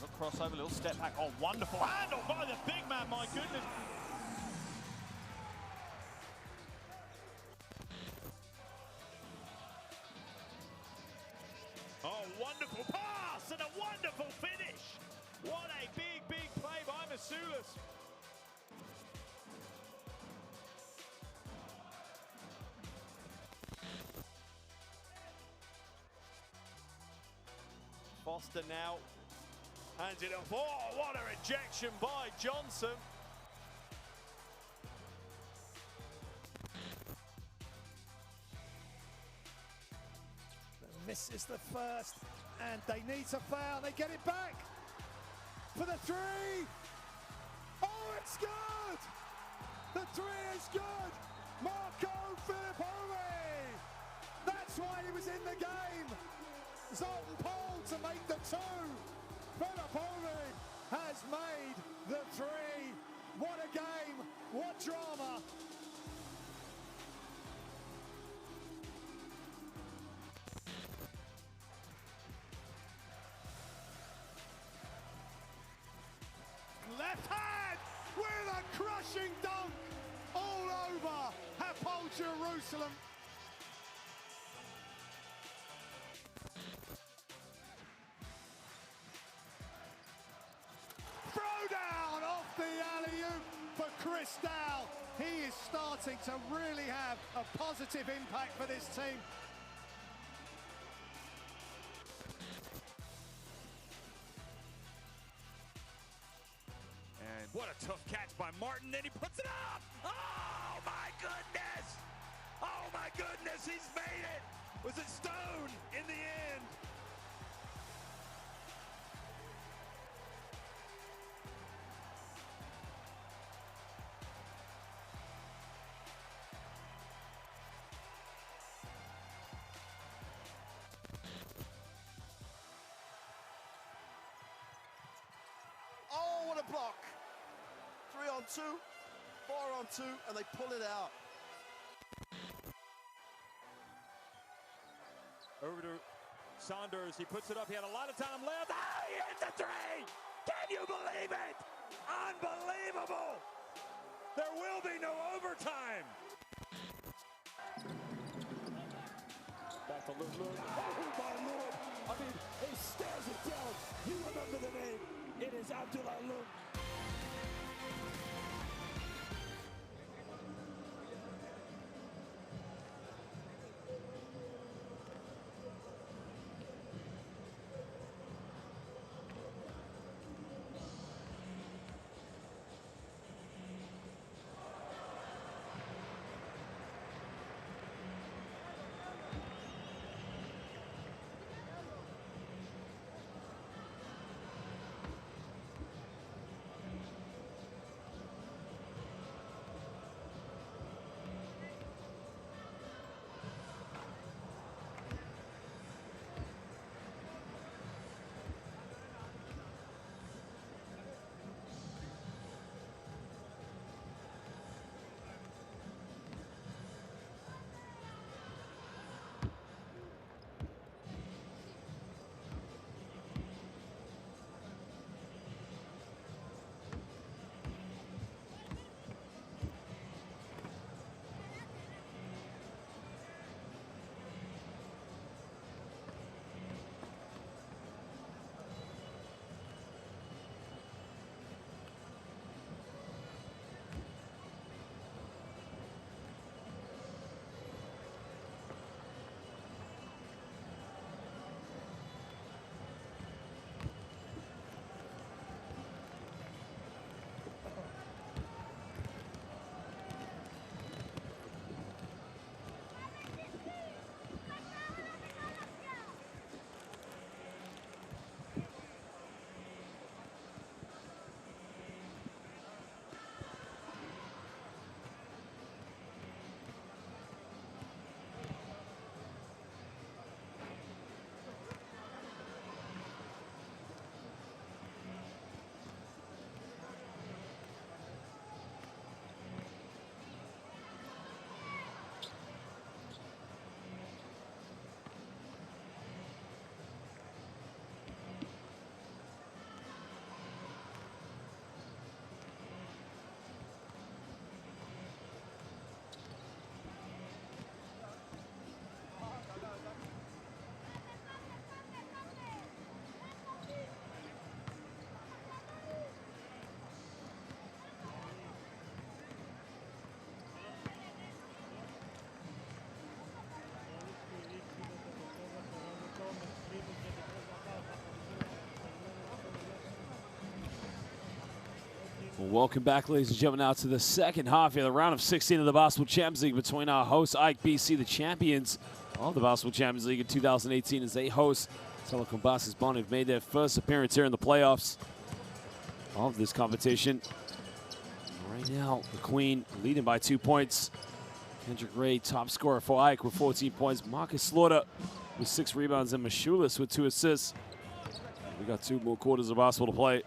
Little crossover, little step back. Oh, wonderful handle by the big man, my goodness. Oh, wonderful pass and a wonderful finish. What a big, big play by Masulis. Foster now hands it off. Oh, what a rejection by Johnson. Misses the first, and they need to foul. They get it back for the three. Oh, it's good! The three is good. Marco Filippone. That's why he was in the game. Zoltan Paul to make the two. Filippone has made the three. What a game! What drama! Left hand with a crushing dunk all over Hapoel Jerusalem. Throw down off the alley-oop for Chris Dow. He is starting to really have a positive impact for this team. And what a tough catch by Martin, then he puts it up! Oh my goodness! Oh my goodness, he's made it! Was it Stone in the end? Oh, what a block. 3-on-2, 4-on-2, and they pull it out. Over to Saunders, he puts it up, he had a lot of time left. Ah, he hits a three! Can you believe it? Unbelievable! There will be no overtime! Back to Luke. Oh my Lord! I mean, he stares it down. You remember the name. It is Abdullah Luke. Welcome back, ladies and gentlemen, now to the second half here, the round of 16 of the Basketball Champions League between our hosts, AEK BC, the champions of the Basketball Champions League in 2018, as they host Telekom Bonn, who've made their first appearance here in the playoffs of this competition. Right now, the Queen leading by 2 points. Kendrick Ray, top scorer for AEK with 14 points. Marcus Slaughter with 6 rebounds, and Mashulis with 2 assists. We got 2 more quarters of basketball to play.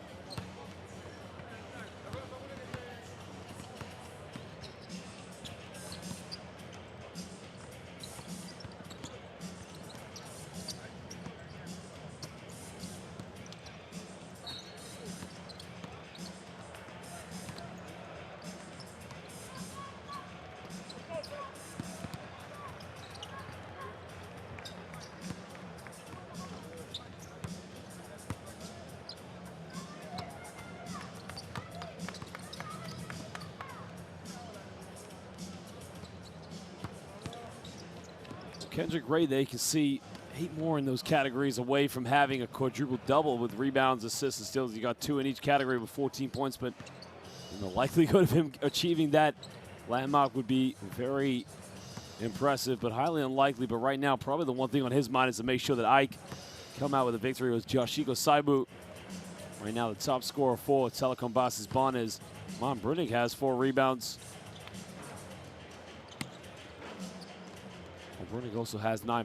Kendrick Ray, they can see 8 more in those categories away from having a quadruple double with rebounds, assists, and steals. You got 2 in each category with 14 points, but the likelihood of him achieving that landmark would be very impressive, but highly unlikely. But right now, probably the one thing on his mind is to make sure that AEK come out with a victory. It was Yoshiko Saibu. Right now, the top scorer for Telekom Bonn is Mon Brunig, has 4 rebounds. Brunig also has 9